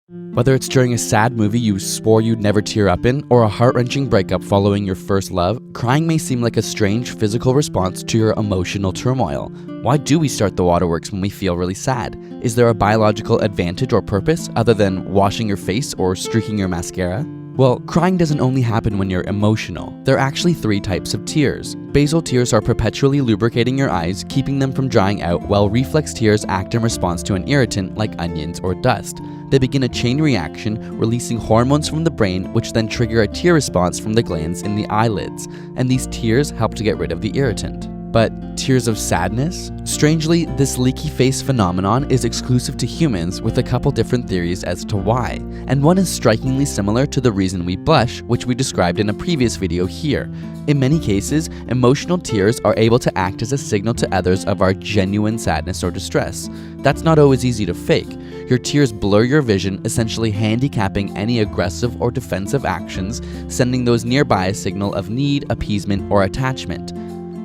Whether it's during a sad movie you swore you'd never tear up in, or a heart-wrenching breakup following your first love, crying may seem like a strange physical response to your emotional turmoil. Why do we start the waterworks when we feel really sad? Is there a biological advantage or purpose other than washing your face or streaking your mascara? Well, crying doesn't only happen when you're emotional. There are actually 3 types of tears. Basal tears are perpetually lubricating your eyes, keeping them from drying out, while reflex tears act in response to an irritant like onions or dust. They begin a chain reaction, releasing hormones from the brain, which then trigger a tear response from the glands in the eyelids, and these tears help to get rid of the irritant. But tears of sadness? Strangely, this leaky face phenomenon is exclusive to humans, with a couple different theories as to why, and one is strikingly similar to the reason we blush, which we described in a previous video here. In many cases, emotional tears are able to act as a signal to others of our genuine sadness or distress. That's not always easy to fake. Your tears blur your vision, essentially handicapping any aggressive or defensive actions, sending those nearby a signal of need, appeasement, or attachment.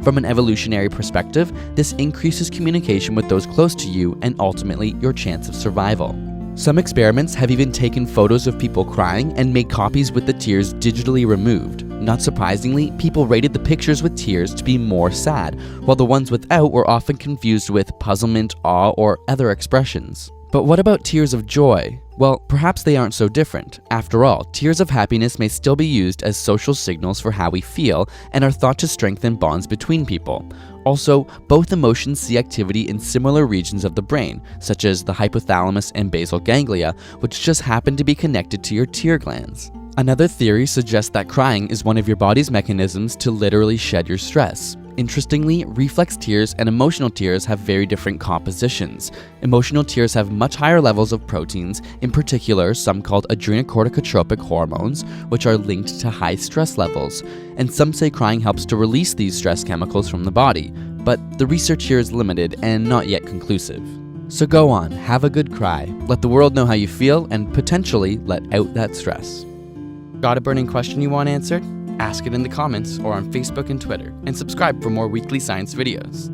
From an evolutionary perspective, this increases communication with those close to you and ultimately your chance of survival. Some experiments have even taken photos of people crying and made copies with the tears digitally removed. Not surprisingly, people rated the pictures with tears to be more sad, while the ones without were often confused with puzzlement, awe, or other expressions. But what about tears of joy? Well, perhaps they aren't so different. After all, tears of happiness may still be used as social signals for how we feel and are thought to strengthen bonds between people. Also, both emotions see activity in similar regions of the brain, such as the hypothalamus and basal ganglia, which just happen to be connected to your tear glands. Another theory suggests that crying is one of your body's mechanisms to literally shed your stress. Interestingly, reflex tears and emotional tears have very different compositions. Emotional tears have much higher levels of proteins, in particular some called adrenocorticotropic hormones, which are linked to high stress levels. And some say crying helps to release these stress chemicals from the body, but the research here is limited and not yet conclusive. So go on, have a good cry, let the world know how you feel, and potentially let out that stress. Got a burning question you want answered? Ask it in the comments or on Facebook and Twitter, and subscribe for more weekly science videos.